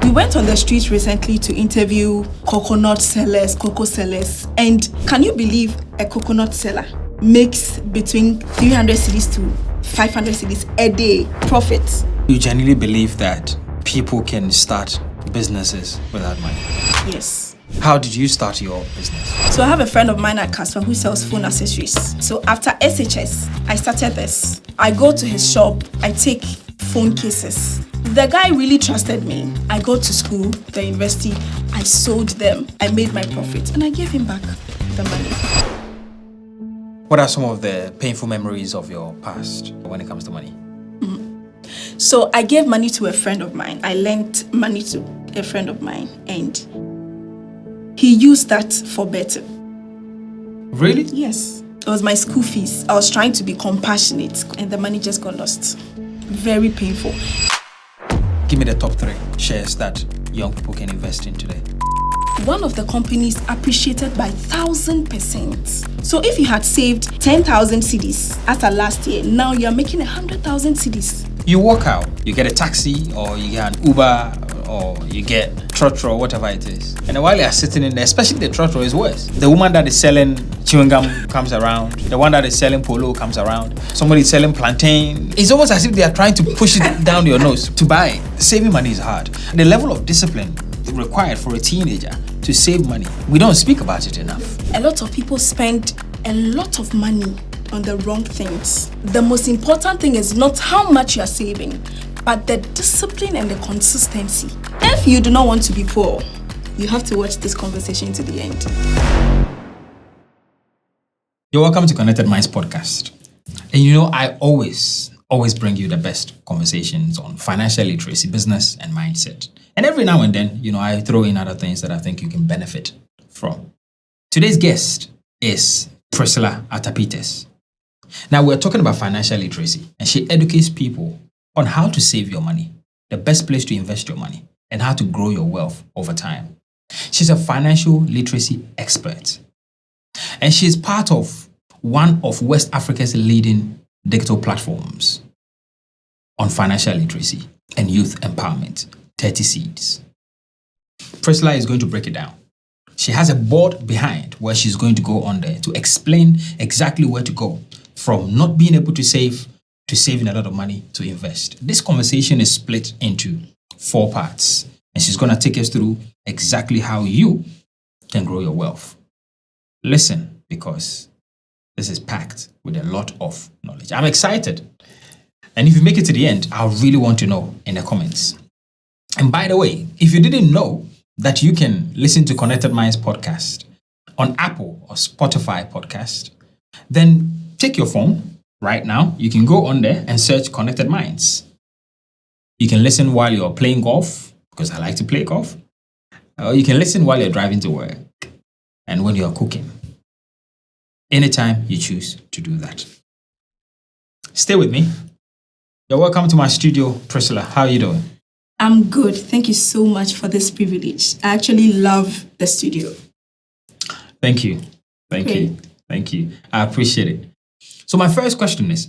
We went on the street recently to interview coconut sellers, cocoa sellers, and can you believe a coconut seller makes between 300 cedis to 500 cedis a day profit? You genuinely believe that people can start businesses without money? Yes. How did you start your business? So I have a friend of mine at Casper who sells phone accessories. So after SHS, I started this. I go to his shop, I take phone cases. The guy really trusted me. I go to school, the university, I sold them, I made my profit, and I gave him back the money. What are some of the painful memories of your past when it comes to money? So I gave money to a friend of mine. I lent money to a friend of mine, and he used that for better. Really? Yes. It was my school fees. I was trying to be compassionate, and the money just got lost. Very painful. Give me the top 3 shares that young people can invest in today. One of the companies appreciated by 1,000%. So if you had saved 10,000 cedis after last year, now you're making 100,000 cedis. You walk out, you get a taxi, or you get an Uber, or you get trotro, or whatever it is. And while you're sitting in there, especially the trotro is worse. The woman that is selling chewing gum comes around. The one that is selling polo comes around. Somebody is selling plantain. It's almost as if they are trying to push it down your nose to buy. Saving money is hard. The level of discipline required for a teenager to save money, we don't speak about it enough. A lot of people spend a lot of money on the wrong things. The most important thing is not how much you're saving, but the discipline and the consistency. If you do not want to be poor, you have to watch this conversation to the end. You're welcome to Connected Minds podcast. And you know, I always bring you the best conversations on financial literacy, business, and mindset. And every now and then, I throw in other things that I think you can benefit from. Today's guest is Priscilla Atta. Now, we're talking about financial literacy, and she educates people on how to save your money, the best place to invest your money, and how to grow your wealth over time. She's a financial literacy expert, and she's part of one of West Africa's leading digital platforms on financial literacy and youth empowerment, 30 Cedis. Priscilla is going to break it down. She has a board behind where she's going to go on there to explain exactly where to go from not being able to save to saving a lot of money to invest. This conversation is split into 4 parts, and she's going to take us through exactly how you can grow your wealth. Listen, because this is packed with a lot of knowledge. I'm excited. And if you make it to the end, I really want to know in the comments. And by the way, if you didn't know that you can listen to Connected Minds podcast on Apple or Spotify podcast, then take your phone right now. You can go on there and search Connected Minds. You can listen while you're playing golf, because I like to play golf. Or you can listen while you're driving to work and when you're cooking. Anytime you choose to do that. Stay with me. You're welcome to my studio, Priscilla. How are you doing? I'm good. Thank you so much for this privilege. I actually love the studio. Thank you. Thank you. I appreciate it. So my first question is,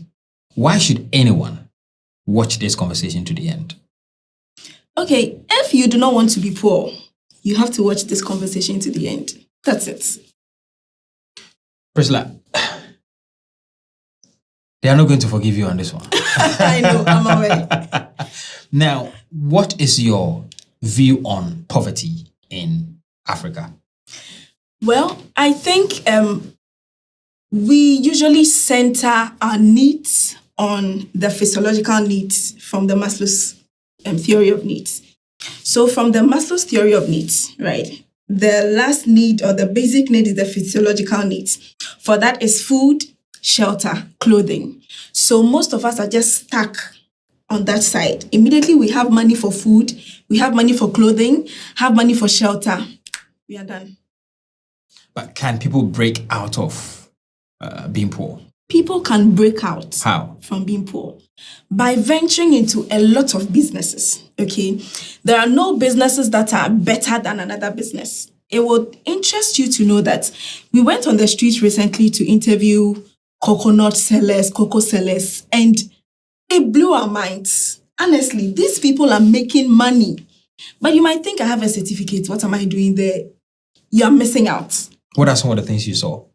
why should anyone watch this conversation to the end? Okay, if you do not want to be poor, you have to watch this conversation to the end. That's it. Priscilla, they are not going to forgive you on this one. I know, I'm aware. Now, what is your view on poverty in Africa? Well, I think we usually center our needs on the physiological needs from the Maslow's theory of needs. So from the Maslow's theory of needs, right, the last need or the basic need is the physiological needs. For that is food, shelter, clothing. So most of us are just stuck on that side. Immediately we have money for food, we have money for clothing, have money for shelter. We are done. But can people break out of being poor? People can break out. How? From being poor by venturing into a lot of businesses. Okay, there are no businesses that are better than another business. It would interest you to know that we went on the street recently to interview coconut sellers, cocoa sellers, and it blew our minds. Honestly, these people are making money But you might think I have a certificate. What am I doing there? You're missing out. What are some of the things you saw?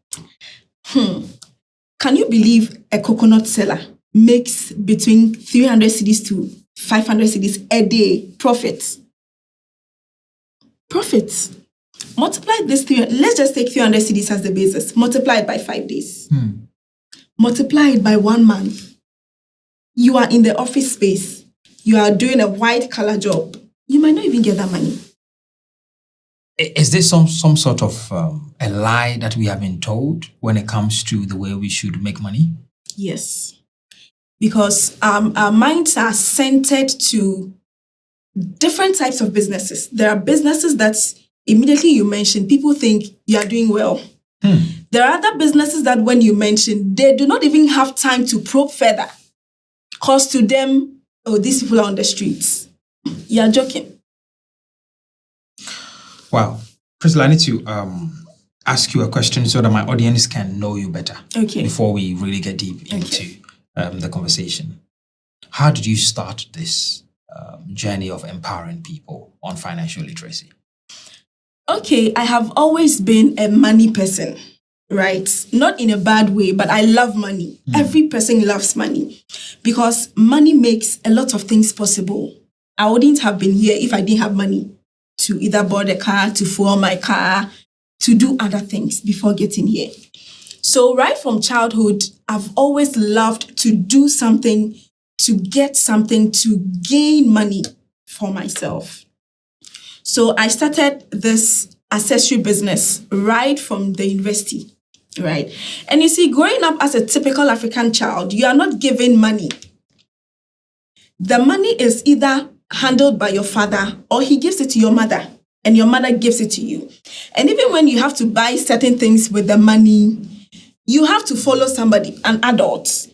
Can you believe a coconut seller makes between 300 cedis to 500 cedis a day profit? Profit. Multiply this let's just take 300 cedis as the basis. Multiply it by 5 days. Multiply it by 1 month. You are in the office space. You are doing a white collar job. You might not even get that money. Is this some sort of a lie that we have been told when it comes to the way we should make money? Yes. Because our minds are centered to different types of businesses. There are businesses that immediately you mention, people think you are doing well. There are other businesses that when you mention, they do not even have time to probe further. Because to them, oh, these people are on the streets. You are joking. Wow. Priscilla, I need to ask you a question so that my audience can know you better. Okay. Before we really get deep into the conversation. How did you start this journey of empowering people on financial literacy? Okay, I have always been a money person, right? Not in a bad way, but I love money. Every person loves money because money makes a lot of things possible. I wouldn't have been here if I didn't have money to either board a car, to fuel my car, to do other things before getting here. So right from childhood, I've always loved to do something, to get something, to gain money for myself. So I started this accessory business right from the university, right? And you see, growing up as a typical African child, you are not given money. The money is either handled by your father or he gives it to your mother and your mother gives it to you. And even when you have to buy certain things with the money, you have to follow somebody, an adult,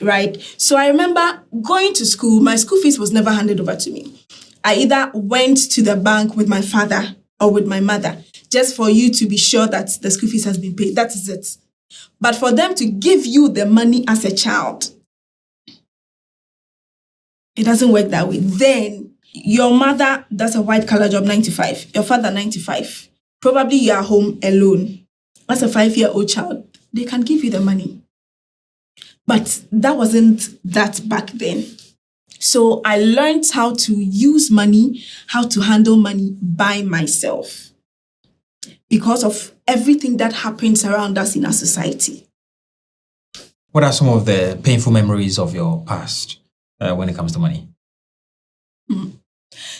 right? So I remember going to school, my school fees was never handed over to me. I either went to the bank with my father or with my mother, just for you to be sure that the school fees has been paid. That is it. But for them to give you the money as a child, it doesn't work that way. Then your mother does a white collar job, 9 to 5. Your father, 9 to 5. Probably you are home alone. As a 5-year-old child, they can give you the money. But that wasn't that back then. So I learned how to use money, how to handle money by myself because of everything that happens around us in our society. What are some of the painful memories of your past when it comes to money?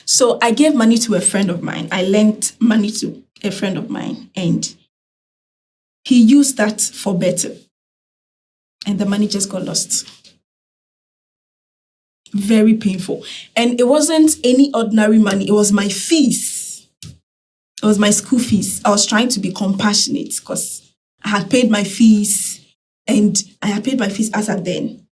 So I gave money to a friend of mine. I lent money to a friend of mine and he used that for better. And the money just got lost. Very painful. And it wasn't any ordinary money. It was my fees. It was my school fees. I was trying to be compassionate because I had paid my fees and I had paid my fees as at then.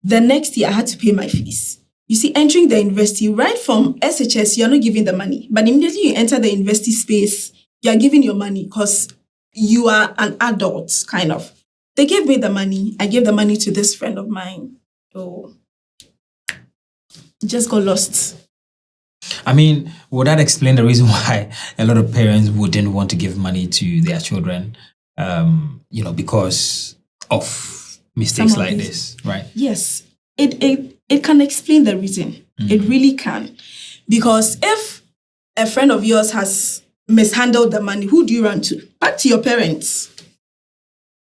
The next year, I had to pay my fees. You see, entering the university, right from SHS, you're not giving the money. But immediately you enter the university space, you're giving your money because you are an adult, kind of. They gave me the money. I gave the money to this friend of mine. Oh. Just got lost. I mean, would that explain the reason why a lot of parents wouldn't want to give money to their children? Because of mistakes like this, right? Yes, it can explain the reason. It really can. Because if a friend of yours has mishandled the money, who do you run to? Back to your parents.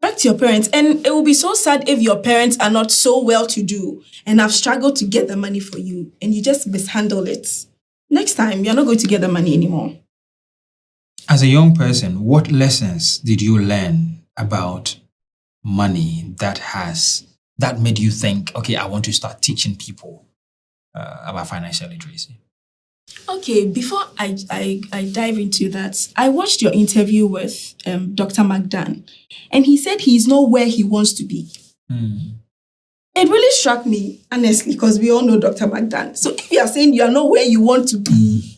Back to your parents. And it will be so sad if your parents are not so well-to-do and have struggled to get the money for you and you just mishandle it. Next time, you're not going to get the money anymore. As a young person, what lessons did you learn about money that made you think, okay, I want to start teaching people about financial literacy? Okay, before I dive into that, I watched your interview with Dr. McDan, and he said he's not where he wants to be. It really struck me, honestly, because we all know Dr. McDan. So if you are saying you are not where you want to be,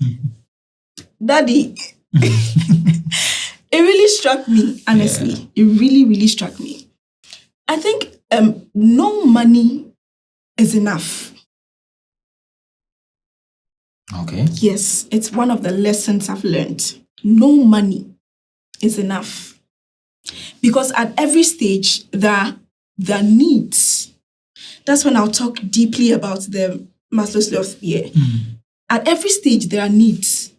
Daddy, it really struck me, honestly. Yeah. It really, really struck me. I think no money is enough. Okay. Yes, it's one of the lessons I've learned. No money is enough. Because at every stage, the needs. That's when I'll talk deeply about the Maslow's law of fear. At every stage, there are needs.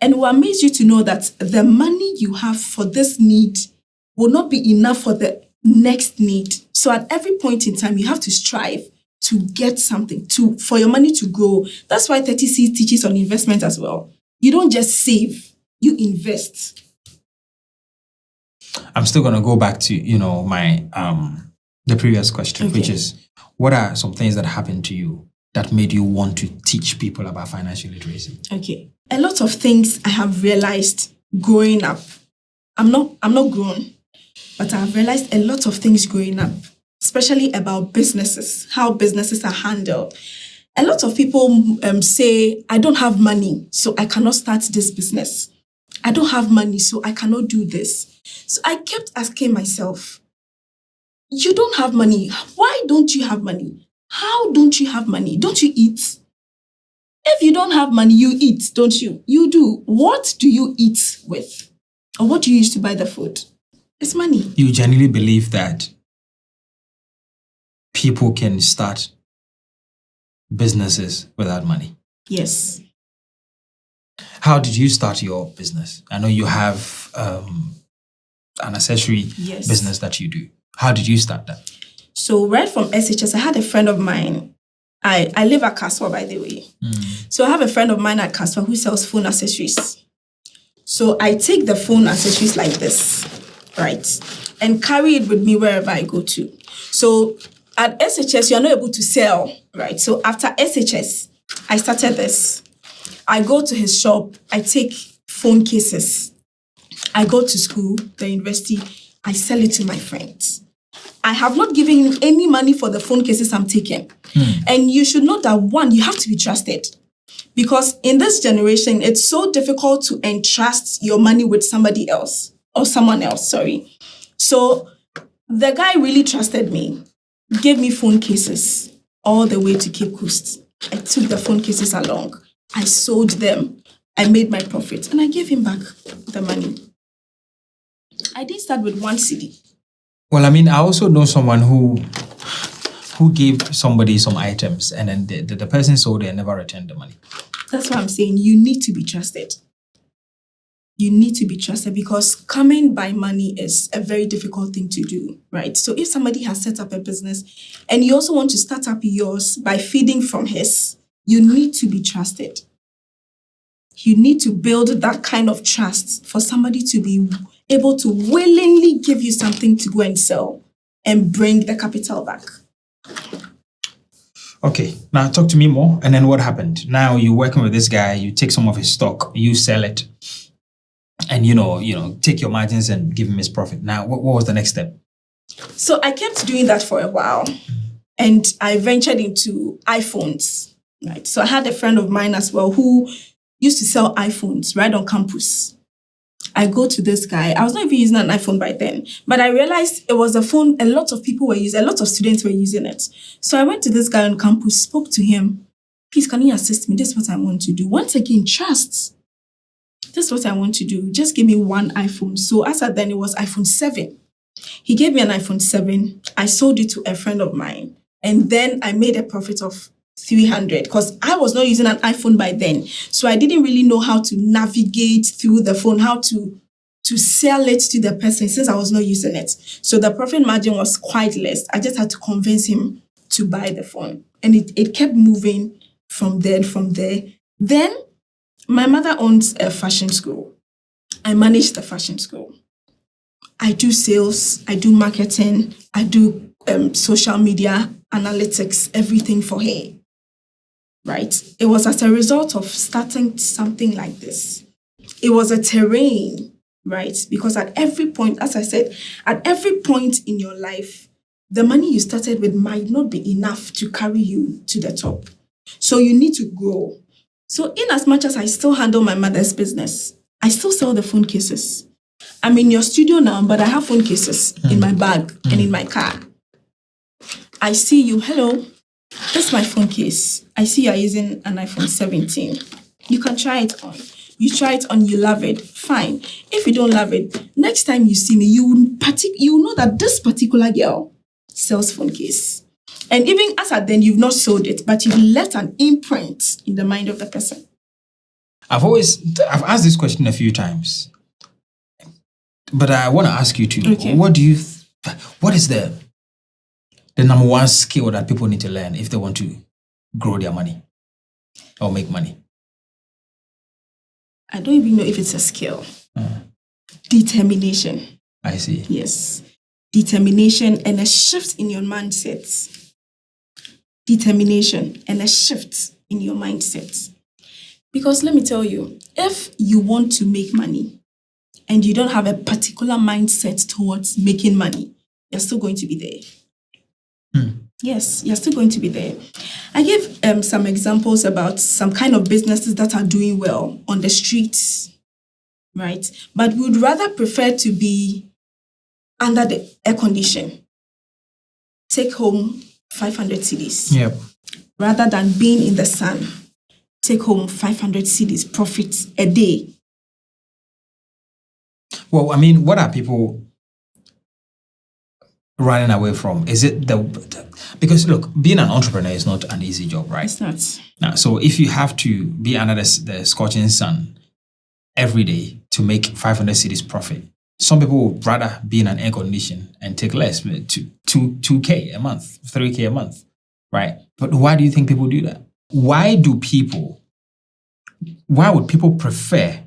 And it will amaze you to know that the money you have for this need will not be enough for the next need. So at every point in time, you have to strive to get something, for your money to grow. That's why 30C teaches on investment as well. You don't just save, you invest. I'm still going to go back to, my the previous question, which is, what are some things that happened to you that made you want to teach people about financial literacy? Okay. A lot of things I have realized growing up. I'm not grown, but I have realized a lot of things growing up, especially about businesses, how businesses are handled. A lot of people say, I don't have money, so I cannot start this business. I don't have money, so I cannot do this. So I kept asking myself, you don't have money. Why don't you have money? How don't you have money? Don't you eat? If you don't have money, you eat, don't you? You do. What do you eat with? Or what do you use to buy the food? It's money. You genuinely believe that people can start businesses without money? Yes. How did you start your business? I know you have an accessory business that you do. How did you start that? So right from SHS, I had a friend of mine. I live at Kaswa, by the way. So I have a friend of mine at Kaswa who sells phone accessories. So I take the phone accessories like this, right? And carry it with me wherever I go to. So at SHS, you're not able to sell, right? So after SHS, I started this. I go to his shop. I take phone cases. I go to school, the university. I sell it to my friends. I have not given him any money for the phone cases I'm taking. And you should know that, one, you have to be trusted. Because in this generation, it's so difficult to entrust your money with somebody else or someone else, sorry. So the guy really trusted me, gave me phone cases all the way to Cape Coast. I took the phone cases along. I sold them. I made my profit and I gave him back the money. I didn't start with 1 cedi. Well, I mean, I also know someone who gave somebody some items and then the person sold it and never returned the money. That's what I'm saying. You need to be trusted. You need to be trusted because coming by money is a very difficult thing to do, right? So if somebody has set up a business and you also want to start up yours by feeding from his, you need to be trusted. You need to build that kind of trust for somebody to be able to willingly give you something to go and sell and bring the capital back. Okay, now talk to me more. And then what happened? Now you're working with this guy, you take some of his stock, you sell it, and take your margins and give him his profit. Now, what was the next step? So I kept doing that for a while, and I ventured into iPhones. Right. So I had a friend of mine as well who used to sell iPhones right on campus. I go to this guy. I was not even using an iPhone by then, but I realized it was a phone a lot of students were using it. So I went to this guy on campus, spoke to him. Please, can you assist me? This is what I want to do. Once again, trust. This is what I want to do. Just give me one iPhone. So as at then, it was iPhone 7. He gave me an iPhone 7. I sold it to a friend of mine. And then I made a profit of 300 because I was not using an iPhone by then. So I didn't really know how to navigate through the phone, how to sell it to the person since I was not using it. So the profit margin was quite less. I just had to convince him to buy the phone. And it kept moving from there. Then my mother owns a fashion school. I manage the fashion school. I do sales, I do marketing, I do social media analytics, everything for her. Right? It was as a result of starting something like this. It was a terrain, right? Because at every point, as I said, at every point in your life, the money you started with might not be enough to carry you to the top. So you need to grow. So in as much as I still handle my mother's business, I still sell the phone cases. I'm in your studio now, but I have phone cases in my bag and in my car. I see you. Hello. This is my phone case. I see you're using an iPhone 17. You can try it on. You try it on, you love it, fine. If you don't love it, next time you see me, you know that this particular girl sells phone case. And even as at then, you've not sold it, but you've left an imprint in the mind of the person. I've asked this question a few times, but I want to ask you too. Okay. What is the number one skill that people need to learn if they want to grow their money or make money? I don't even know if it's a skill. Determination. I see. Yes. Determination and a shift in your mindset. Determination and a shift in your mindset. Because let me tell you, if you want to make money and you don't have a particular mindset towards making money, you're still going to be there. Yes, you're still going to be there. I gave some examples about some kind of businesses that are doing well on the streets, right? But we would rather prefer to be under the air condition, take home 500 cedis, Yep. rather than being in the sun, take home 500 cedis profit a day. Well, I mean, what are people running away from? Is it because look, being an entrepreneur is not an easy job, right? It's not. Now, so if you have to be under the scorching sun every day to make 500 cedis profit, some people would rather be in an air condition and take less, 2K a month, 3K a month, right? But why do you think people do that? Why would people prefer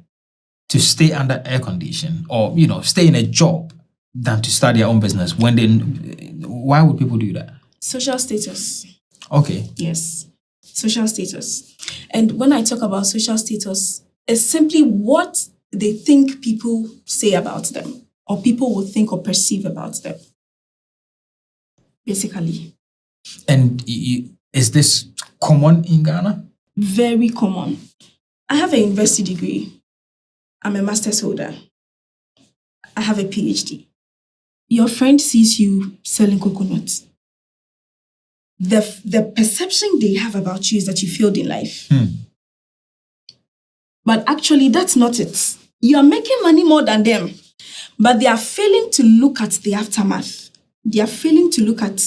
to stay under air condition or, stay in a job than to start their own business? Why would people do that? Social status. Okay. Yes. Social status. And when I talk about social status, it's simply what they think people say about them or people will think or perceive about them. Basically. And is this common in Ghana? Very common. I have a university degree. I'm a master's holder. I have a PhD. Your friend sees you selling coconuts. The perception they have about you is that you failed in life. But actually, that's not it. You are making money more than them, but they are failing to look at the aftermath. They are failing to look at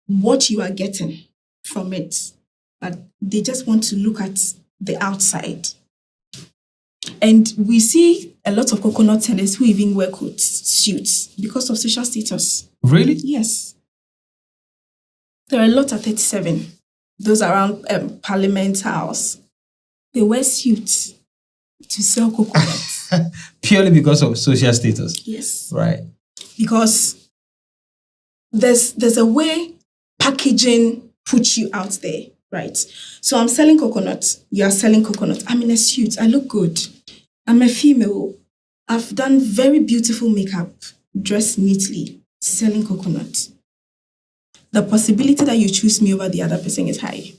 what you are getting from it. But they just want to look at the outside. And we see a lot of coconut sellers who even wear suits because of social status. Really? Yes. There are a lot at 37. Those around Parliament House. They wear suits to sell coconuts. Purely because of social status? Yes. Right. Because there's a way packaging puts you out there, right? So I'm selling coconuts. You are selling coconuts. I'm in a suit. I look good. I'm a female. I've done very beautiful makeup, dressed neatly, selling coconut. The possibility that you choose me over the other person is high.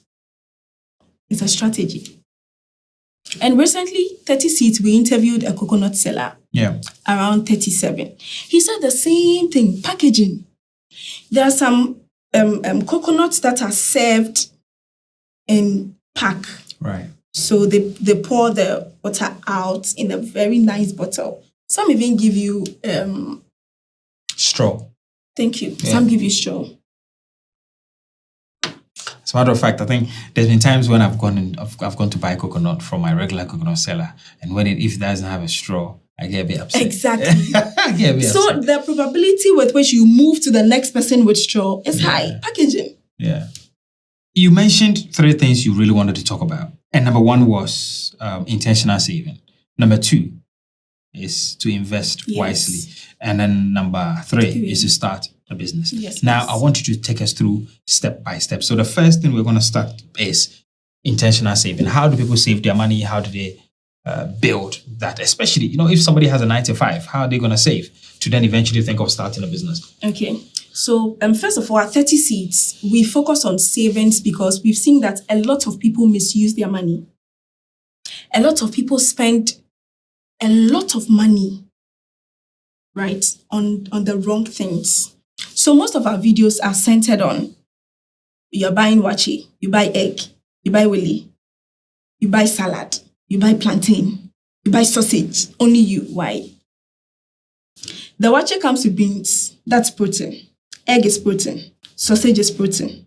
It's a strategy. And recently, 30 seats, we interviewed a coconut seller. Yeah. Around 37. He said the same thing, packaging. There are some coconuts that are served in pack. Right. So they pour the water out in a very nice bottle. Some even give you straw. Thank you. Yeah. Some give you straw. As a matter of fact, I think there's been times when I've gone to buy coconut from my regular coconut seller, and if it doesn't have a straw, I get a bit upset. Exactly. I get a bit so upset. the probability with which you move to the next person with straw is high. Packaging. Yeah. You mentioned 3 things you really wanted to talk about. And number 1 was intentional saving. Number 2 is to invest wisely. And then number 3 is to start a business. Yes, now, I want you to take us through step by step. So the first thing we're going to start is intentional saving. How do people save their money? How do they build that? Especially, if somebody has a 9 to 5, how are they going to save to then eventually think of starting a business? Okay. So first of all, at 30 seats, we focus on savings because we've seen that a lot of people misuse their money. A lot of people spend a lot of money, right, on the wrong things. So most of our videos are centered on you're buying wachi, you buy egg, you buy willy, you buy salad. You buy plantain. You buy sausage. Only you. Why? The wache comes with beans. That's protein. Egg is protein. Sausage is protein.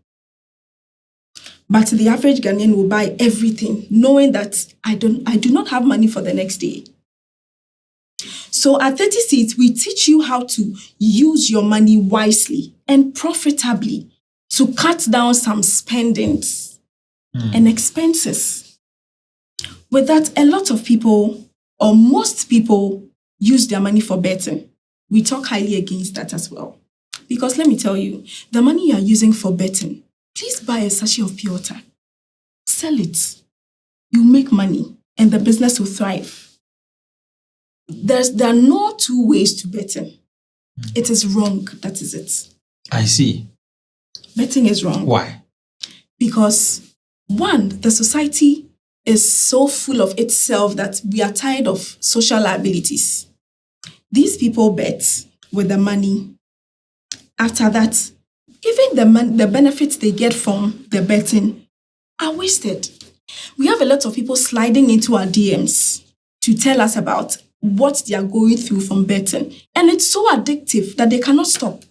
But the average Ghanaian will buy everything, knowing that I do not have money for the next day. So at 30 Seeds, we teach you how to use your money wisely and profitably to cut down some spendings and expenses. With that, a lot of people, or most people, use their money for betting. We talk highly against that as well. Because let me tell you, the money you are using for betting, please buy a sachet of pure water. Sell it. You make money and the business will thrive. There are no two ways to betting. It is wrong. That is it. I see. Betting is wrong. Why? Because, one, the society is so full of itself that we are tired of social liabilities. These people bet with the money. After that, even the benefits they get from the betting are wasted. We have a lot of people sliding into our DMs to tell us about what they are going through from betting. And it's so addictive that they cannot stop.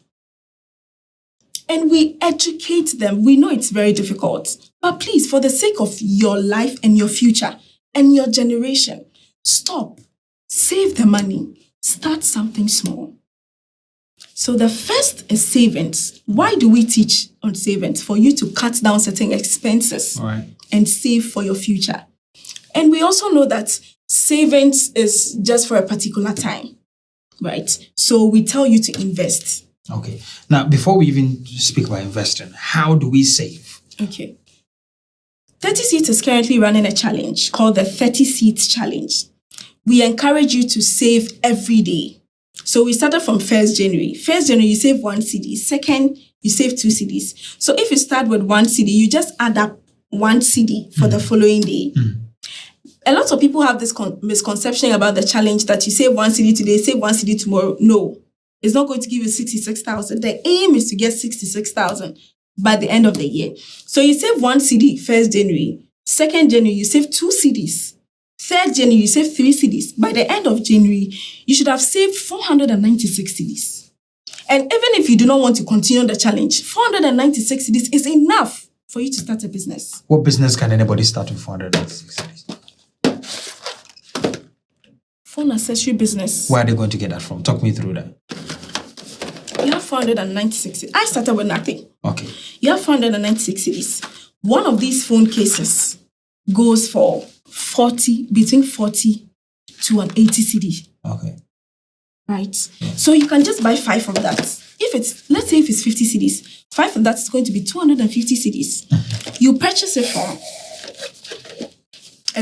And we educate them. We know it's very difficult. But please, for the sake of your life and your future and your generation, stop. Save the money. Start something small. So the first is savings. Why do we teach on savings? For you to cut down certain expenses and save for your future. And we also know that savings is just for a particular time, right? So we tell you to invest. Okay. Now, before we even speak about investing, how do we save? Okay. 30 Seeds is currently running a challenge called the 30 Seeds Challenge. We encourage you to save every day. So we started from 1st January. 1st January, you save 1 cedi. Second, you save 2 cedis. So if you start with 1 cedi, you just add up 1 cedi for the following day. A lot of people have this misconception about the challenge that you save 1 cedi today, save 1 cedi tomorrow. No, it's not going to give you 66,000. The aim is to get 66,000 by the end of the year. So you save 1 cedi 1st January. 2nd January, you save 2 cedis. 3rd January, you save 3 cedis. By the end of January, you should have saved 496 cedis. And even if you do not want to continue the challenge, 496 cedis is enough for you to start a business. What business can anybody start with 496 cedis? Phone accessory business. Where are they going to get that from? Talk me through that. You have 496 cedis. I started with nothing. Okay. You have 496 cedis. One of these phone cases goes for between 40 to an 80 cedi. Okay. Right? Yeah. So you can just buy 5 of that. Let's say if it's 50 cedis, 5 of that is going to be 250 cedis. You purchase it from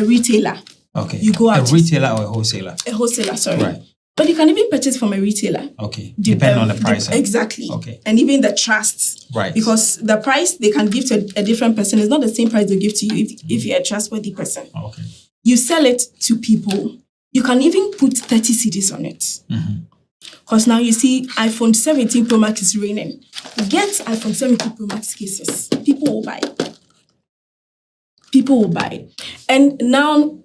a retailer. Okay. You go out. A retailer or a wholesaler? A wholesaler, sorry. Right. But you can even purchase from a retailer. Okay. Depending on the price. Exactly. Okay. And even the trust. Right. Because the price they can give to a different person is not the same price they give to you if you're a trustworthy person. Okay. You sell it to people. You can even put 30 cedis on it. Because now you see iPhone 17 Pro Max is raining. Get iPhone 17 Pro Max cases. People will buy. People will buy. And now,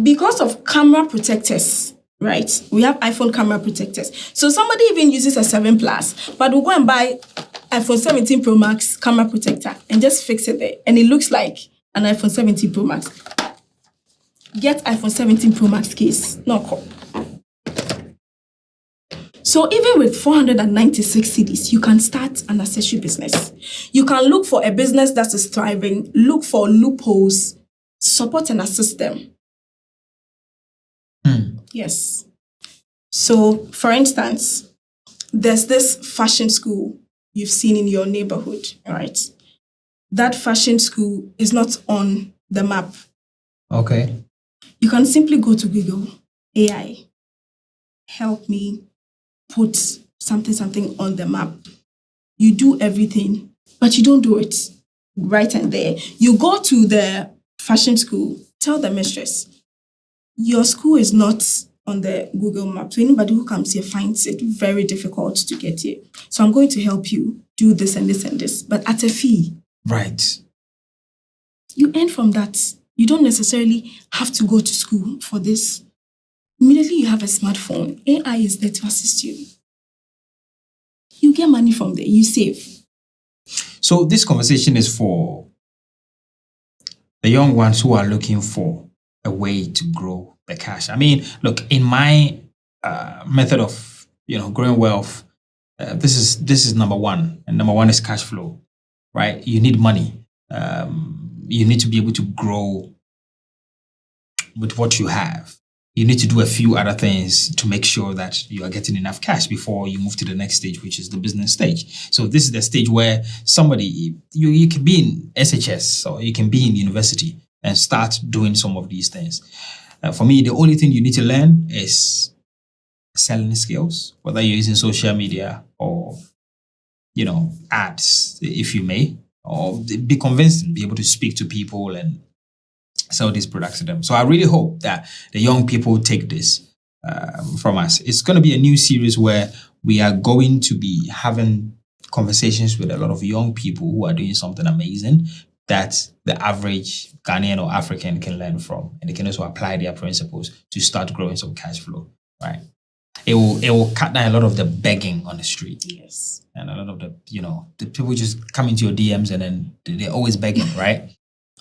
because of camera protectors, right? We have iPhone camera protectors. So somebody even uses a 7 Plus, but will go and buy iPhone 17 Pro Max camera protector and just fix it there. And it looks like an iPhone 17 Pro Max. Get iPhone 17 Pro Max case. No call. So even with 496 cedis, you can start an accessory business. You can look for a business that is thriving, look for loopholes, support and assist them. Yes. So, for instance, there's this fashion school you've seen in your neighborhood, right? That fashion school is not on the map. Okay. You can simply go to Google, AI, help me put something on the map. You do everything, but you don't do it right and there. You go to the fashion school, tell the mistress, your school is not on the Google map. So anybody who comes here finds it very difficult to get here. So I'm going to help you do this and this and this, but at a fee. Right. You earn from that. You don't necessarily have to go to school for this. Immediately you have a smartphone. AI is there to assist you. You get money from there. You save. So this conversation is for the young ones who are looking for a way to grow the cash. I mean, look, in my method of growing wealth, this is number one, and number one is cash flow, right? You need money. You need to be able to grow with what you have. You need to do a few other things to make sure that you are getting enough cash before you move to the next stage, which is the business stage. So this is the stage where somebody, you can be in SHS or you can be in university and start doing some of these things. For me, the only thing you need to learn is selling skills, whether you're using social media or, ads, if you may, or be convincing, be able to speak to people and sell these products to them. So I really hope that the young people take this from us. It's going to be a new series where we are going to be having conversations with a lot of young people who are doing something amazing that the average Ghanaian or African can learn from, and they can also apply their principles to start growing some cash flow, right? It will cut down a lot of the begging on the street. Yes. And a lot of the people just come into your DMs and then they're always begging, right?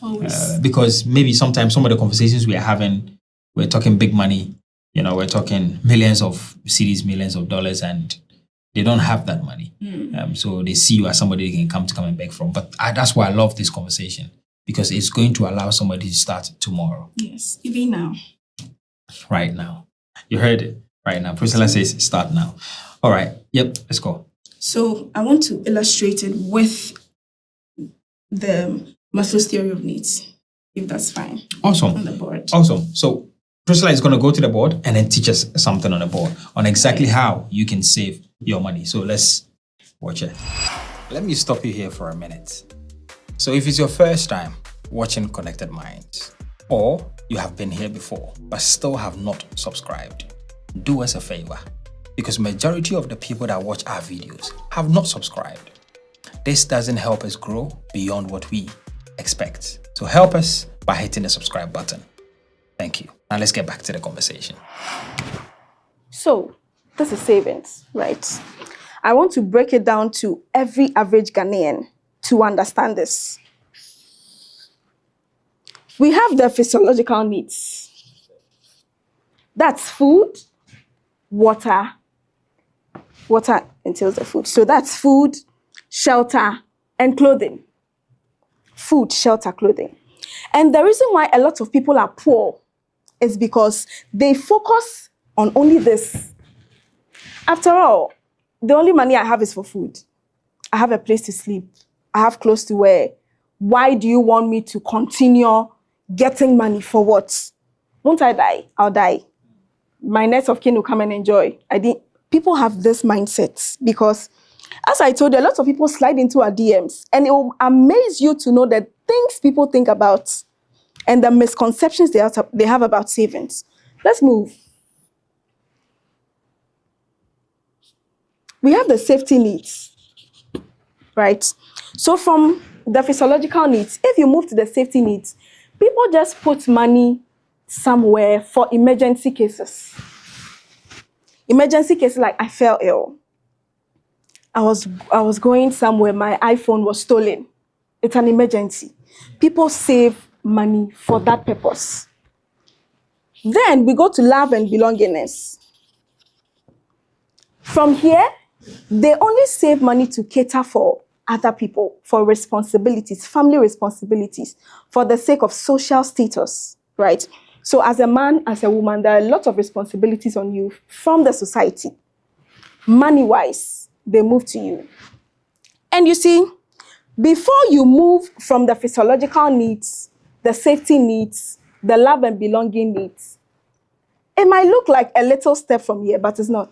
Always. Because maybe sometimes some of the conversations we are having, we're talking big money, we're talking millions of cedis, millions of dollars, and they don't have that money. So they see you as somebody they can come and beg from. But that's why I love this conversation, because it's going to allow somebody to start tomorrow. Yes, even now. Right now. You heard it. Right now. Priscilla says start now. All right. Yep. Let's go. So I want to illustrate it with the Maslow's theory of needs, if that's fine. Awesome. On the board. Awesome. So Priscilla is going to go to the board and then teach us something on the board on exactly how you can save your money. So let's watch it. Let me stop you here for a minute. So if it's your first time watching Konnected Minds, or you have been here before but still have not subscribed, do us a favor, because majority of the people that watch our videos have not subscribed. This doesn't help us grow beyond what we expect. So help us by hitting the subscribe button. Thank you. Now let's get back to the conversation. So this is savings, right? I want to break it down to every average Ghanaian to understand this. We have the physiological needs. That's food, water. Water entails the food. So that's food, shelter, and clothing. Food, shelter, clothing. And the reason why a lot of people are poor is because they focus on only this. After all, the only money I have is for food. I have a place to sleep. I have clothes to wear. Why do you want me to continue getting money for what? Won't I die? I'll die. My next of kin will come and enjoy. People have this mindset because, as I told you, a lot of people slide into our DMs, and it will amaze you to know the things people think about and the misconceptions they have about savings. Let's move. We have the safety needs, right? So from the physiological needs, if you move to the safety needs, people just put money somewhere for emergency cases. Emergency cases like I fell ill. I was going somewhere, my iPhone was stolen. It's an emergency. People save money for that purpose. Then we go to love and belongingness. From here, they only save money to cater for other people, for responsibilities, family responsibilities, for the sake of social status, right? So as a man, as a woman, there are a lot of responsibilities on you from the society. Money-wise, they move to you. And you see, before you move from the physiological needs, the safety needs, the love and belonging needs, it might look like a little step from here, but it's not.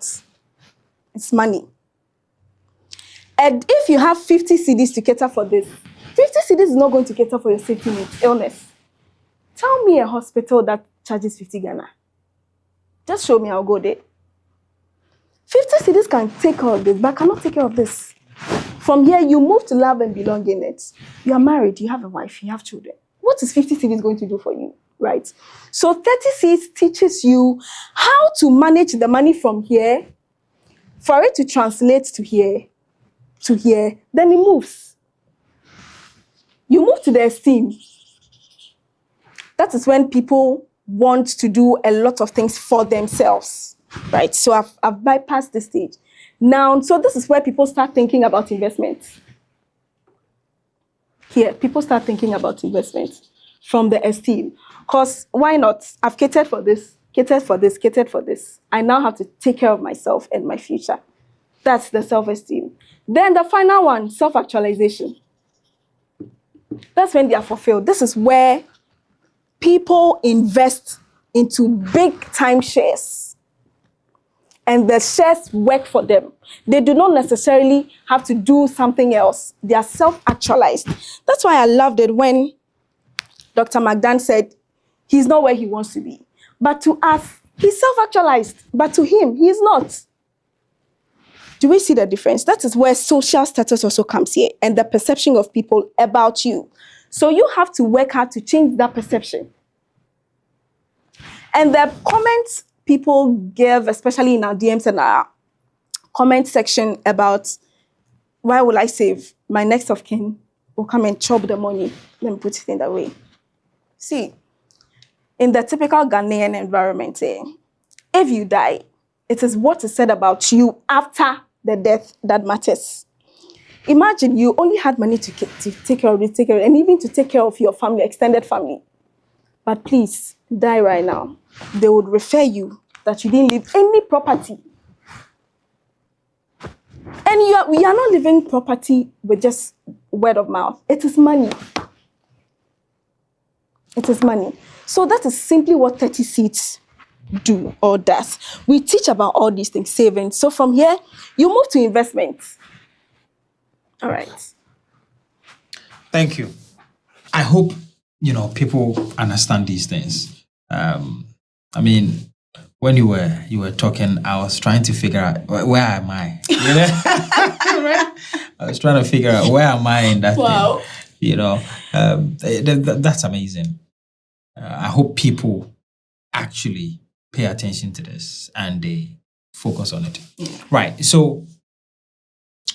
It's money. And if you have 50 cedis to cater for this, 50 cedis is not going to cater for your safety needs, illness. Tell me a hospital that charges 50 Ghana. Just show me, I'll go there. 50 cedis can take care of this, but cannot take care of this. From here, you move to love and belongingness. You are married, you have a wife, you have children. What what is 50 cedis going to do for you, right? So 30 cedis teaches you how to manage the money from here, for it to translate to here, then it moves. You move to the esteem. That is when people want to do a lot of things for themselves, right? So I've bypassed the stage. Now, so this is where people start thinking about investments. Here, people start thinking about investments from the esteem. Because why not? I've catered for this, catered for this, catered for this. I now have to take care of myself and my future. That's the self-esteem. Then the final one, self-actualization. That's when they are fulfilled. This is where people invest into big time shares. And the shares work for them. They do not necessarily have to do something else. They are self-actualized. That's why I loved it when Dr. McDan said, he's not where he wants to be. But to us, he's self-actualized. But to him, he is not. Do we see the difference? That is where social status also comes here and the perception of people about you. So you have to work hard to change that perception. And the comments people give, especially in our DMs and our comment section about why will I save? My next of kin will come and chop the money. Let me put it in that way. See, in the typical Ghanaian environment, if you die, it is what is said about you after the death that matters. Imagine you only had money to take care of it, and even to take care of your family, extended family. But please, die right now. They would refer you that you didn't leave any property. And we are not leaving property with just word of mouth. It is money. It is money. So that is simply what 30 seats do or does. We teach about all these things, savings. So from here, you move to investments. All right. Thank you. I hope, people understand these things. I mean, when you were talking, I was trying to figure out where am I? Right? I was trying to figure out where am I in that thing. That's amazing. I hope people actually pay attention to this and they focus on it. Yeah. Right. So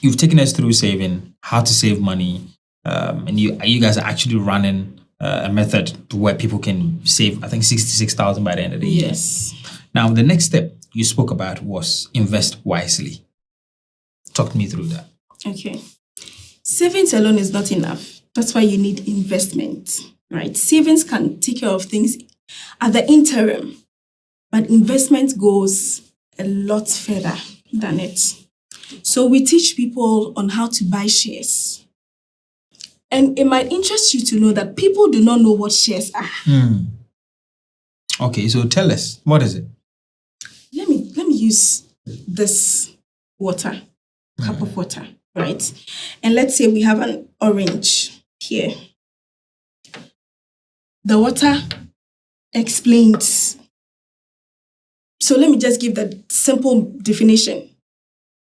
you've taken us through saving, how to save money, and you guys are actually running a method where people can save, I think, 66,000 by the end of the year. Yes. Now, the next step you spoke about was invest wisely. Talk me through that. Okay. Savings alone is not enough. That's why you need investment, right? Savings can take care of things at the interim, but investment goes a lot further than it. So we teach people on how to buy shares. And it might interest you to know that people do not know what shares are. Okay, so tell us, what is it? Let me use this water, cup of water, right? And let's say we have an orange here. The water explains. So let me just give the simple definition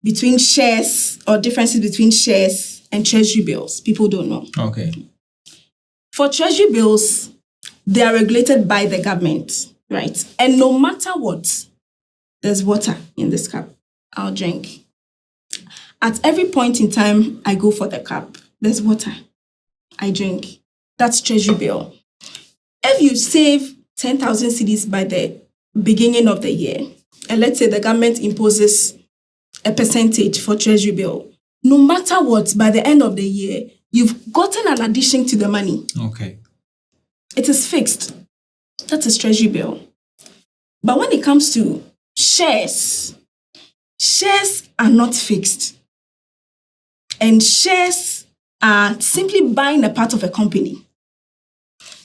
between shares or differences between shares and treasury bills. People don't know. Okay. For treasury bills, they are regulated by the government, right? And no matter what, there's water in this cup. I'll drink. At every point in time, I go for the cup. There's water. I drink. That's treasury bill. If you save 10,000 cedis by the beginning of the year, and let's say the government imposes a percentage for treasury bill, no matter what, by the end of the year, you've gotten an addition to the money. Okay. It is fixed. That is treasury bill. But when it comes to shares are not fixed. And shares are simply buying a part of a company.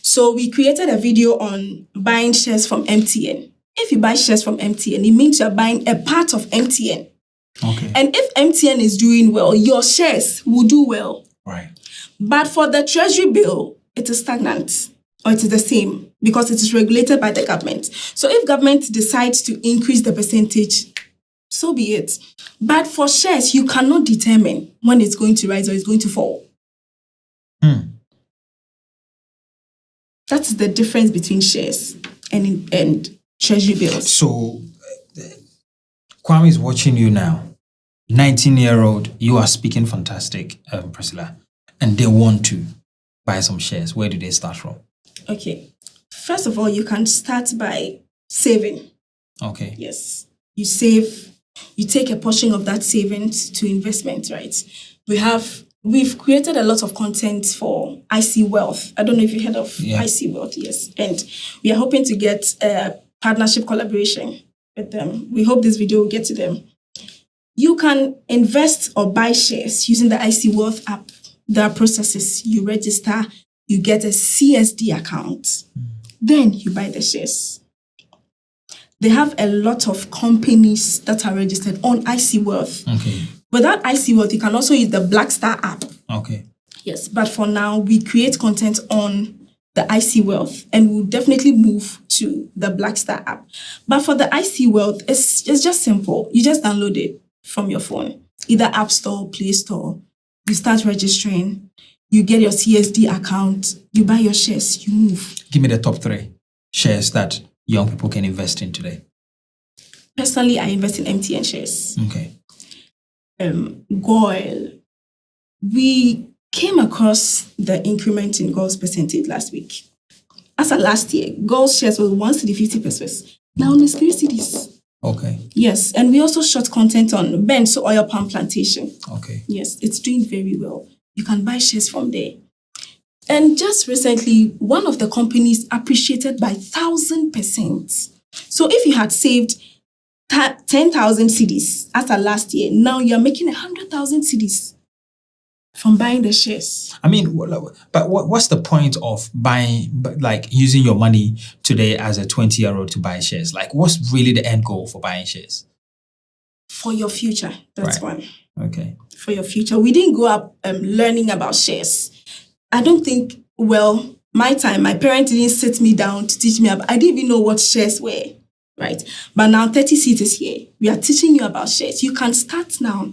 So we created a video on buying shares from MTN. If you buy shares from MTN, it means you're buying a part of MTN. Okay. And if MTN is doing well, your shares will do well. Right. But for the treasury bill, it is stagnant, or it is the same because it is regulated by the government. So if government decides to increase the percentage, so be it. But for shares, you cannot determine when it's going to rise or it's going to fall. That's the difference between shares and treasury bills. So Kwame is watching you now. 19-year-old, you are speaking fantastic, Priscilla, and they want to buy some shares. Where do they start from? Okay. First of all, you can start by saving. Okay. Yes. You save, you take a portion of that savings to investment, right? We've created a lot of content for IC Wealth. I don't know if you heard of IC Wealth, yes. And we are hoping to get a partnership collaboration with them. We hope this video will get to them. You can invest or buy shares using the IC Wealth app. There are processes. You register, you get a CSD account. Then you buy the shares. They have a lot of companies that are registered on IC Wealth. Okay. Without IC Wealth, you can also use the Black Star app. Okay. Yes, but for now, we create content on the IC Wealth, and we'll definitely move to the Black Star app. But for the IC Wealth, it's just simple. You just download it from your phone, either App Store, Play Store. You start registering, you get your CSD account, you buy your shares, you move. Give me the top 3 shares that young people can invest in today. Personally, I invest in MTN shares. Okay. Goil. We came across the increment in Goil's percentage last week. As of last year, Goil's shares were 1 cedi 50 pesos. Now it's 3 cedis. Okay. Yes, and we also shot content on Benzo oil palm plantation. Okay. Yes, it's doing very well. You can buy shares from there. And just recently, one of the companies appreciated by 1,000%. So if you had saved 10,000 cedis after last year, now you're making 100,000 cedis from buying the shares. I mean, but what's the point of buying, like using your money today as a 20-year-old to buy shares? Like, what's really the end goal for buying shares? For your future, that's one. Okay. For your future. We didn't grow up learning about shares. I don't think, well, my parents didn't sit me down to teach me about, I didn't even know what shares were, right? But now 30 Seats is here. We are teaching you about shares. You can start now.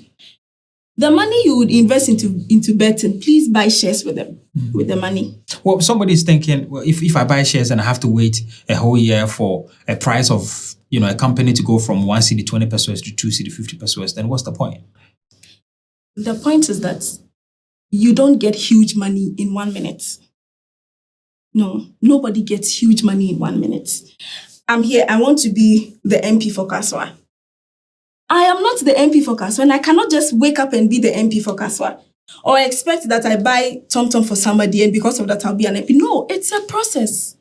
The money you would invest into betting, please buy shares with them, with the money. Well, somebody's thinking, well, if I buy shares and I have to wait a whole year for a price of, a company to go from 1 cedi 20 pesos to 2 cedi 50 pesos, then what's the point? The point is that you don't get huge money in 1 minute. No, nobody gets huge money in 1 minute. I'm here, I want to be the MP for Kaswa. I am not the MP for Kaswa, and I cannot just wake up and be the MP for Kaswa or expect that I buy TomTom for somebody and because of that I'll be an MP. No, it's a process.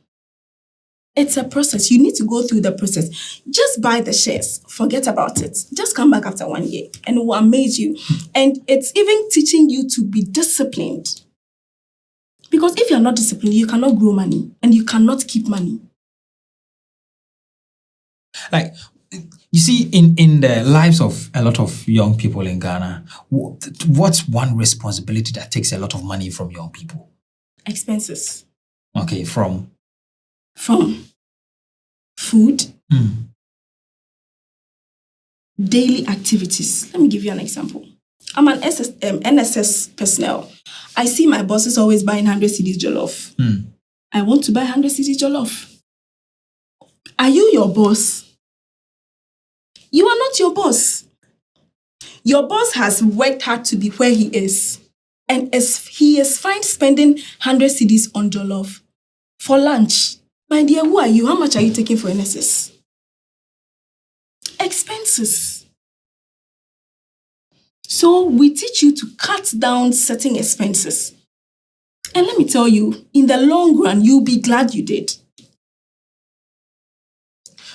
It's a process. You need to go through the process. Just buy the shares. Forget about it. Just come back after 1 year and it will amaze you. And it's even teaching you to be disciplined. Because if you're not disciplined, you cannot grow money and you cannot keep money. Like, you see, in the lives of a lot of young people in Ghana, what's one responsibility that takes a lot of money from young people? Expenses. Okay, from food, daily activities. Let me give you an example. I'm an NSS personnel. I see my bosses always buying 100 cedis jollof. I want to buy 100 cedis jollof. Are you your boss? You are not your boss. Your boss has worked hard to be where he is. And he is fine spending 100 cedis on jollof for lunch. My dear, who are you? How much are you taking for NSS? Expenses. So we teach you to cut down certain expenses. And let me tell you, in the long run, you'll be glad you did.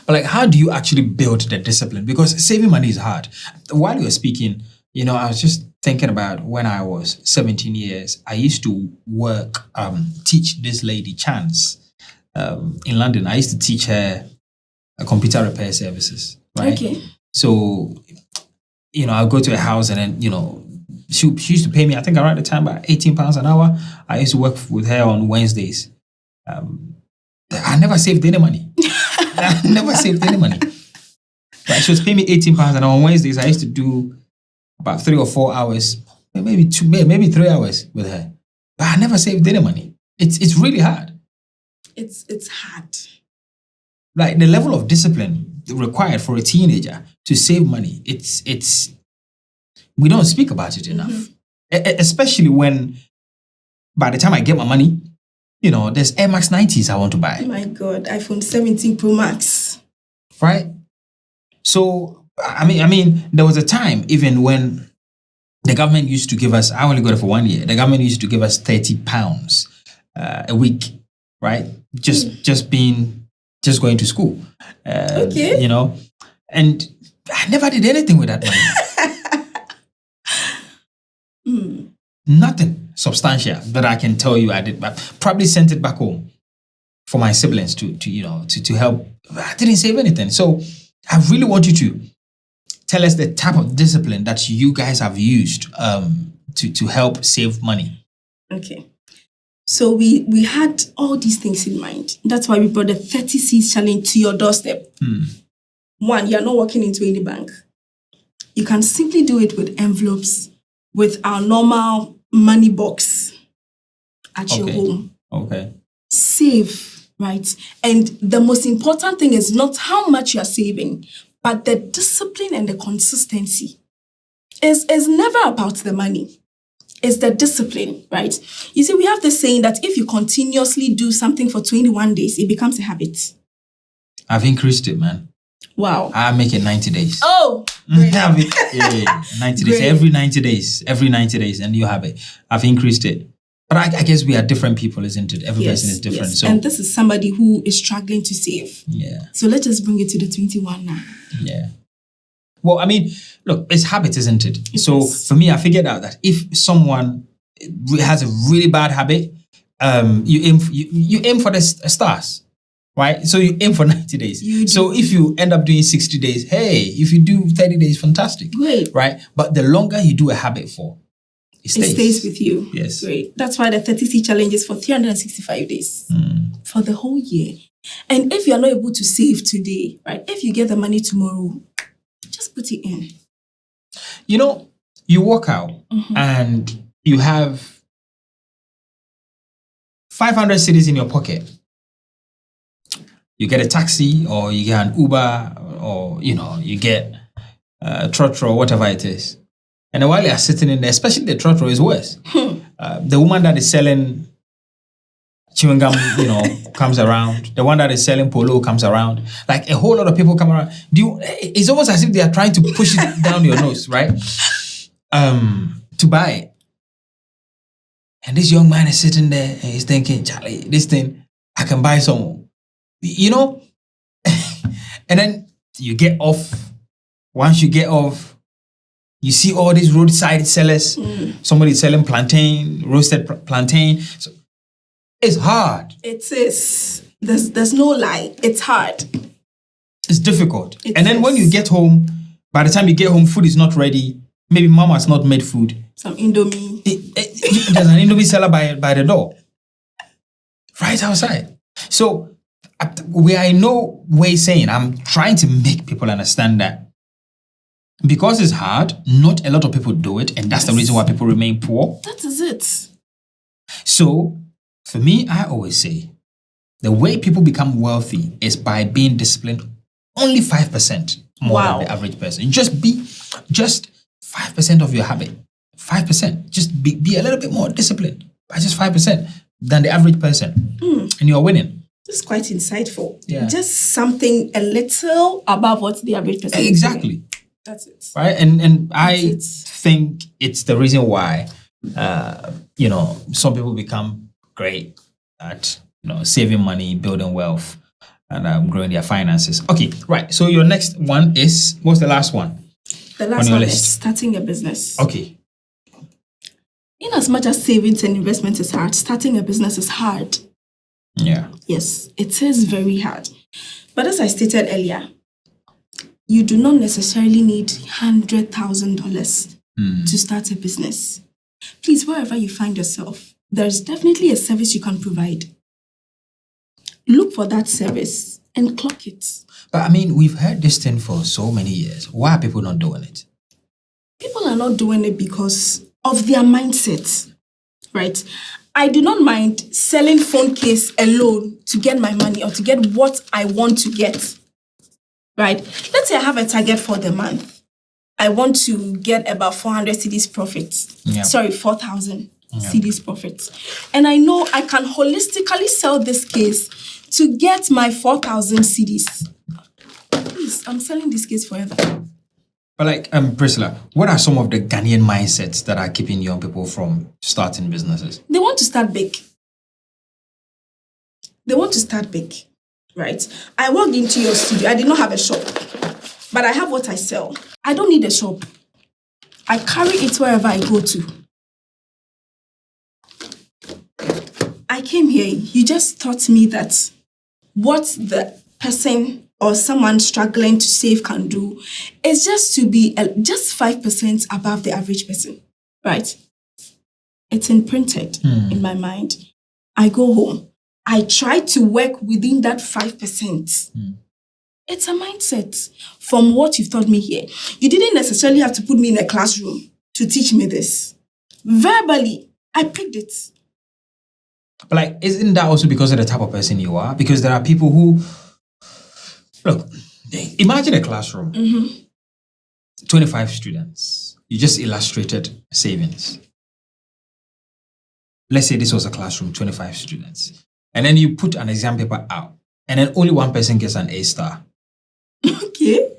But like, how do you actually build the discipline? Because saving money is hard. While you were speaking, I was just thinking about when I was 17 years, I used to work, teach this lady, Chance, in London. I used to teach her computer repair services, right? Okay. So, I'll go to a house and then, she used to pay me, I think around the time, about £18 an hour. I used to work with her on Wednesdays. I never saved any money. I never saved any money. But she was paying me £18 and on Wednesdays I used to do about 3 or 4 hours, maybe 3 hours with her. But I never saved any money. It's really hard. It's hard. Like the level of discipline required for a teenager to save money, it's we don't speak about it enough. Especially when by the time I get my money, there's Air Max 90s I want to buy. My God, iPhone 17 Pro Max. Right? So I mean, there was a time even when the government used to give us, I only got it for 1 year, the government used to give us £30 a week, right? Just going to school. Okay. And I never did anything with that money. Nothing substantial that I can tell you I did, but probably sent it back home for my siblings to help. I didn't save anything. So I really want you to tell us the type of discipline that you guys have used to help save money. Okay. So we had all these things in mind. That's why we brought the 30 C's challenge to your doorstep. One, you're not walking into any bank. You can simply do it with envelopes, with our normal money box at your home. Okay. Save, right? And the most important thing is not how much you're saving, but the discipline and the consistency. Is never about the money. It's the discipline, right? You see, we have this saying that if you continuously do something for 21 days, it becomes a habit. I've increased it, man. Wow. I make it 90 days. Oh, great. 90 days. Every 90 days, and you have it. I've increased it. But I guess we are different people, isn't it? Every person is different. Yes. So, and this is somebody who is struggling to save. Yeah. So let's just bring it to the 21 now. Yeah. Well, I mean, look, it's habit, isn't it? So for me, I figured out that if someone has a really bad habit, you aim for the stars, right? So you aim for 90 days. So if you end up doing 60 days, hey, if you do 30 days, fantastic. Great. Right? But the longer you do a habit for, it stays with you. Yes. Great. That's why the 30C challenge is for 365 days. For the whole year. And if you're not able to save today, right? If you get the money tomorrow, just put it in. You walk out and you have 500 cedis in your pocket. You get a taxi or you get an Uber or, you get a trotro or whatever it is. And then while you're sitting in there, especially the trotro is worse. The woman that is selling chewing gum, comes around. The one that is selling polo comes around. Like a whole lot of people come around. It's almost as if they are trying to push it down your nose, right? To buy it. And this young man is sitting there and he's thinking, Charlie, this thing, I can buy some. And then you get off. Once you get off, you see all these roadside sellers. Somebody selling plantain, roasted plantain. So it's hard. It is. There's no lie. It's hard. It's difficult. Then when you get home, by the time you get home, food is not ready. Maybe mama has not made food. Some Indomie. There's an Indomie seller by the door. Right outside. So we are in no way saying, I'm trying to make people understand that because it's hard, not a lot of people do it. And that's the reason why people remain poor. That is it. So for me, I always say the way people become wealthy is by being disciplined only 5% more than the average person. Just 5% of your habit. 5%. Just be a little bit more disciplined by just 5% than the average person. And you're winning. That's quite insightful. Yeah. Just something a little above what the average person is. Exactly. That's it. Right? And I think it's the reason why, some people become great at, saving money, building wealth, and growing their finances. Okay, right. So your next one is, what's the last one? The last one is starting a business. Okay. In as much as savings and investment is hard, starting a business is hard. Yeah. Yes, it is very hard. But as I stated earlier, you do not necessarily need $100,000 to start a business. Please, wherever you find yourself, there's definitely a service you can provide. Look for that service and clock it. But we've heard this thing for so many years. Why are people not doing it? People are not doing it because of their mindset, right? I do not mind selling phone case alone to get my money or to get what I want to get. Right? Let's say I have a target for the month. I want to get about 400 cedis profits. Yeah. Sorry, 4,000 cedis profits. And I know I can holistically sell this case to get my 4,000 cedis. Please, I'm selling this case forever. But like, Priscilla, what are some of the Ghanaian mindsets that are keeping young people from starting businesses? They want to start big. They want to start big, right? I walked into your studio. I did not have a shop, but I have what I sell. I don't need a shop. I carry it wherever I go to. I came here. You just taught me that what the person or someone struggling to save can do is just to be just 5% above the average person, right? It's imprinted in my mind. I go home. I try to work within that 5%. It's a mindset from what you've taught me here. You didn't necessarily have to put me in a classroom to teach me this. Verbally, I picked it. But like, isn't that also because of the type of person you are? Because there are people who, look, imagine a classroom, 25 students. You just illustrated savings. Let's say this was a classroom, 25 students. And then you put an exam paper out, and then only one person gets an A star. Okay.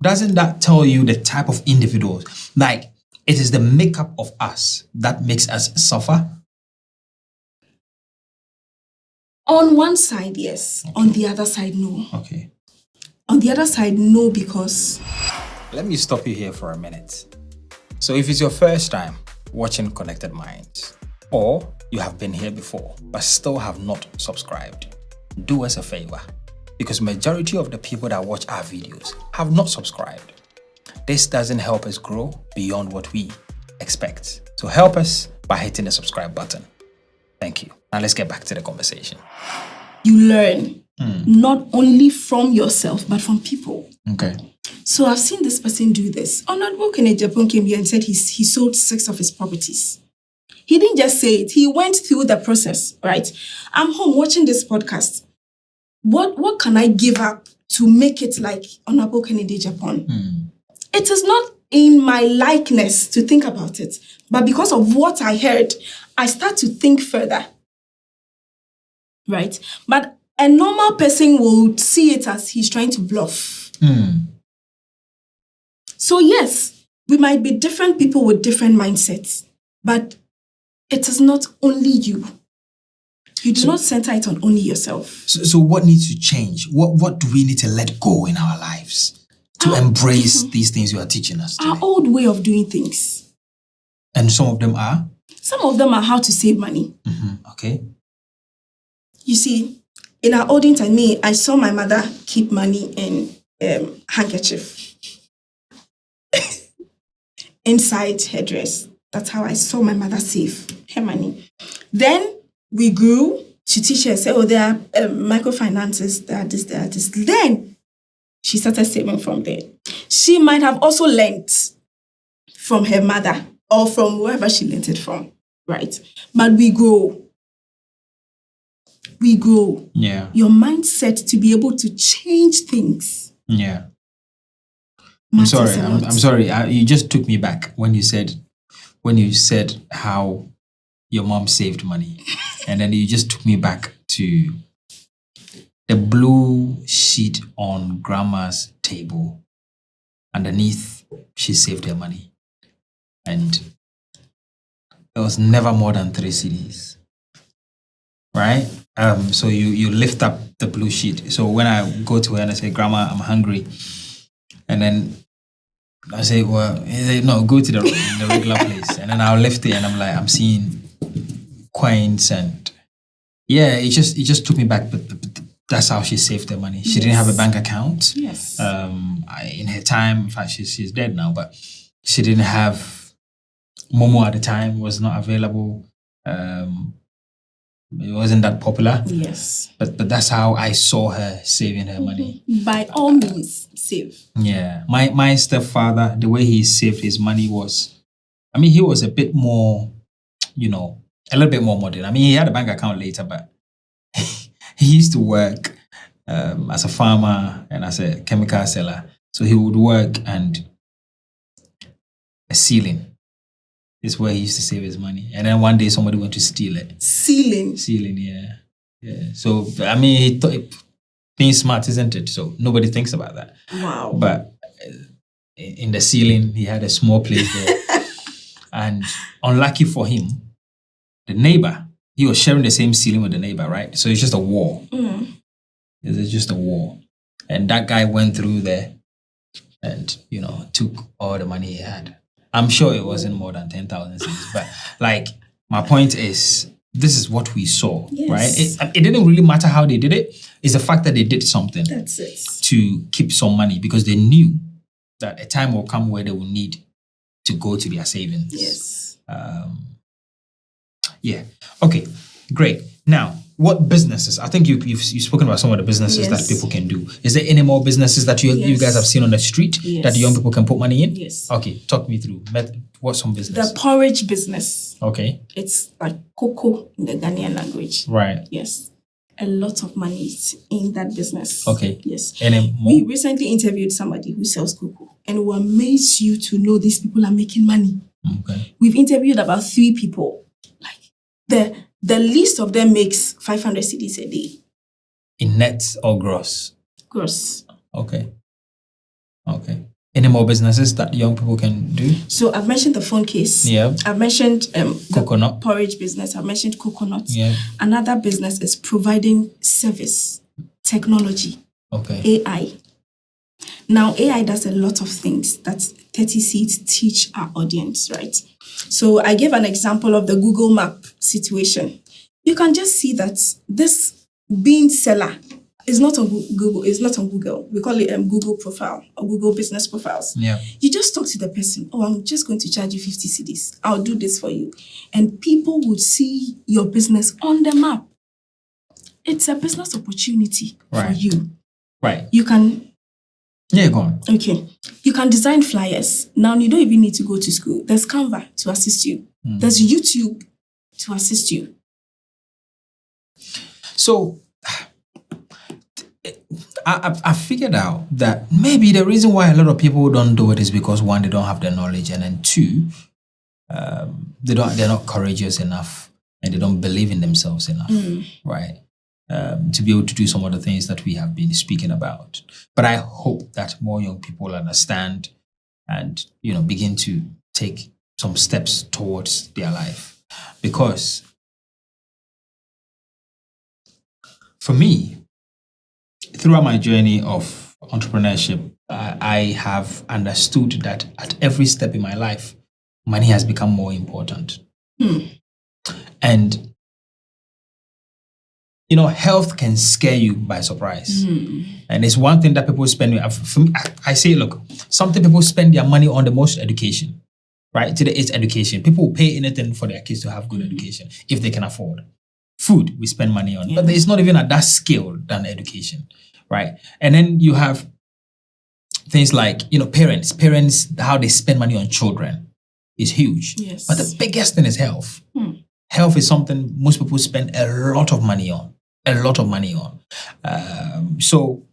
Doesn't that tell you the type of individuals? Like, it is the makeup of us that makes us suffer? On one side, yes. Okay. On the other side, no. Okay. On the other side, no, because... Let me stop you here for a minute. So if it's your first time watching Konnected Minds, or you have been here before but still have not subscribed, do us a favor, because majority of the people that watch our videos have not subscribed. This doesn't help us grow beyond what we expect. So help us by hitting the subscribe button. Thank you. Now let's get back to the conversation. You learn not only from yourself, but from people. Okay. So I've seen this person do this. Honorable Konnected came here and said he sold 6 of his properties. He didn't just say it. He went through the process, right? I'm home watching this podcast. What can I give up to make it like Honorable Konnected? It is not in my likeness to think about it, but because of what I heard, I start to think further, right? But a normal person will see it as he's trying to bluff. So yes, we might be different people with different mindsets, but it is not only you. You do not center it on only yourself. So what needs to change? What do we need to let go in our lives to embrace these things you are teaching us today? Our old way of doing things. And some of them are? Some of them are how to save money. Okay. You see, in our olden time, I saw my mother keep money in handkerchief inside her dress. That's how I saw my mother save her money. Then we grew to teach her, say, there are microfinances, there are this. Then she started saving from there. She might have also learnt from her mother or from wherever she learnt it from, right? But we grow. Yeah. Your mindset to be able to change things. Yeah. I'm sorry. You just took me back when you said how your mom saved money. And then you just took me back to the blue sheet on grandma's table. Underneath, she saved her money. And there was never more than 3 cedis. Right? So you lift up the blue sheet. So when I go to her and I say, Grandma, I'm hungry. And then I say, well, no, go to the regular place. And then I'll lift it and I'm like, I'm seeing coins and it just took me back. But that's how she saved her money. She didn't have a bank account. Yes. In her time, in fact, she's dead now, but she didn't have Momo at the time, was not available. It wasn't that popular. Yes. But that's how I saw her saving her money. By all means, save. Yeah. My stepfather, the way he saved his money was, he was a bit more, a little bit more modern. I mean, he had a bank account later, but he used to work as a farmer and as a chemical seller. So he would work, and a ceiling is where he used to save his money. And then one day somebody went to steal it. Ceiling. Ceiling, yeah. Yeah. So, I mean, he thought being smart, isn't it? So nobody thinks about that. Wow. But in the ceiling, he had a small place there. And unlucky for him, the neighbor, he was sharing the same ceiling with the neighbor, right? So it's just a wall. It's just a wall. And that guy went through there and, took all the money he had. I'm sure it wasn't more than 10,000 cedis, but like, my point is, this is what we saw, Yes. right? It didn't really matter how they did it. It's the fact that they did something. That's it. To keep some money, because they knew that a time will come where they will need to go to their savings. Yes. Yeah. Okay. Great. Now, what businesses? I think you've spoken about some of the businesses that people can do. Is there any more businesses that you guys have seen on the street that the young people can put money in? Yes. Okay. Talk me through. What's some business? The porridge business. Okay. It's like cocoa in the Ghanaian language. Right. Yes. A lot of money is in that business. Okay. Yes. Any more? We recently interviewed somebody who sells cocoa, and it will amaze you to know these people are making money. Okay. We've interviewed about 3 people. Like the least of them makes 500 cedis a day. In net or gross? Gross. Okay. Okay. Any more businesses that young people can do? So I've mentioned the phone case. Yeah. I've mentioned coconut the porridge business. I've mentioned coconut. Yeah. Another business is providing service, technology, okay, AI. Now, AI does a lot of things that 30 Seeds teach our audience, right? So I gave an example of the Google Map situation. You can just see that this bean seller is not on Google. It's not on Google. We call it Google profile or Google business profiles. Yeah. You just talk to the person. Oh, I'm just going to charge you 50 cedis. I'll do this for you. And people would see your business on the map. It's a business opportunity for you. Right. You can... Yeah, go on. Okay. You can design flyers. Now, you don't even need to go to school. There's Canva to assist you. There's YouTube to assist you. So, I figured out that maybe the reason why a lot of people don't do it is because, one, they don't have the knowledge, and then two, they're not courageous enough, and they don't believe in themselves enough, right? To be able to do some of the things that we have been speaking about. But I hope that more young people understand and, begin to take some steps towards their life. Because for me, throughout my journey of entrepreneurship, I have understood that at every step in my life, money has become more important. And health can scare you by surprise. And it's one thing that people spend. For me, I say, look, something people spend their money on the most: education, right? Today it's education. People will pay anything for their kids to have good education if they can afford. Food, we spend money on, but it's not even at that scale than education, right? And then you have things like, parents, how they spend money on children is huge. Yes. But the biggest thing is health. Health is something most people spend a lot of money on. So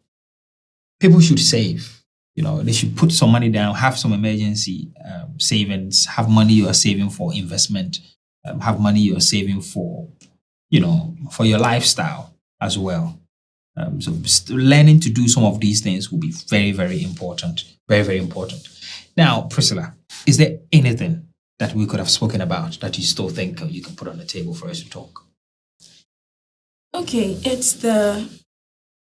people should save. They should put some money down, have some emergency savings, have money you are saving for investment, have money you are saving for, for your lifestyle as well. So learning to do some of these things will be very, very important. Very, very important. Now, Priscilla, is there anything that we could have spoken about that you still think you can put on the table for us to talk? Okay, it's the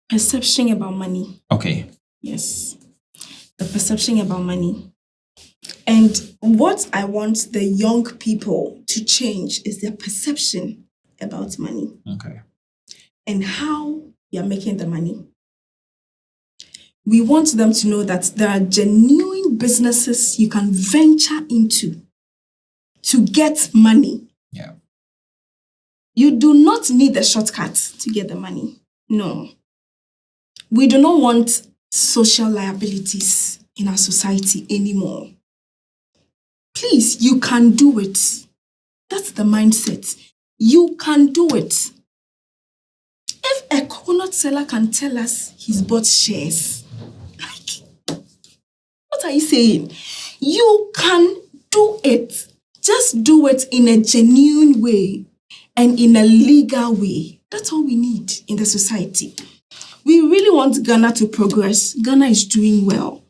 perception about money. Okay. Yes, the perception about money. And what I want the young people to change is their perception about money. Okay. And how you're making the money. We want them to know that there are genuine businesses you can venture into to get money. Yeah. You do not need the shortcut to get the money. No. We do not want social liabilities in our society anymore. Please, you can do it. That's the mindset. You can do it. If a coconut seller can tell us he's bought shares, like, what are you saying? You can do it. Just do it in a genuine way and in a legal way. That's all we need in the society. We really want Ghana to progress. Ghana is doing well.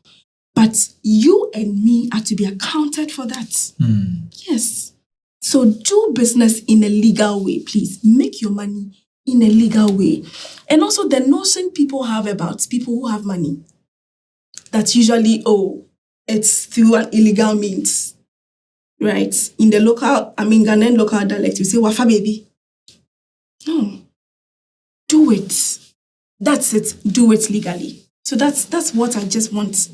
But you and me are to be accounted for that. Yes. So do business in a legal way, please. Make your money in a legal way. And also the notion people have about people who have money, that's usually, it's through an illegal means, right? In the Ghanaian local dialect, we say, wafa baby. No. Do it. That's it. Do it legally. So that's what I just want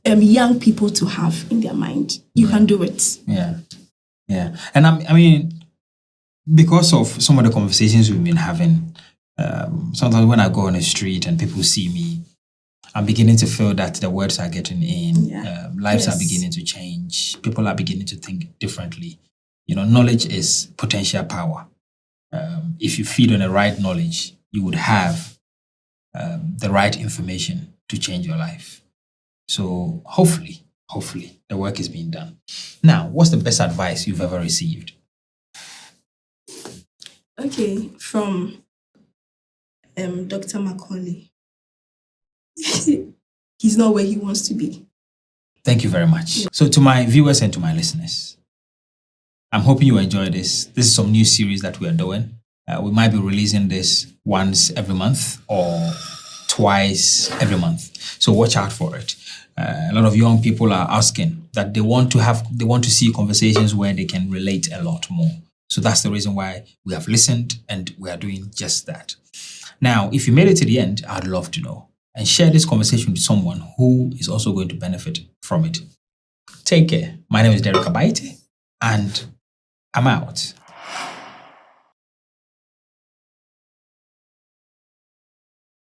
young people to have in their mind. You can do it. Yeah. And I mean, because of some of the conversations we've been having, sometimes when I go on the street and people see me, I'm beginning to feel that the words are getting in. Lives are beginning to change. People are beginning to think differently. Knowledge is potential power. If you feed on the right knowledge, you would have the right information to change your life. So hopefully, the work is being done. Now, what's the best advice you've ever received? Okay, from Dr. Macaulay. He's not where he wants to be. Thank you very much. Yeah. So to my viewers and to my listeners, I'm hoping you enjoy this. This is some new series that we are doing. We might be releasing this once every month or twice every month. So watch out for it. A lot of young people are asking that they want to see conversations where they can relate a lot more. So that's the reason why we have listened and we are doing just that. Now, if you made it to the end, I'd love to know. And share this conversation with someone who is also going to benefit from it. Take care. My name is Derek Abaite, and I'm out.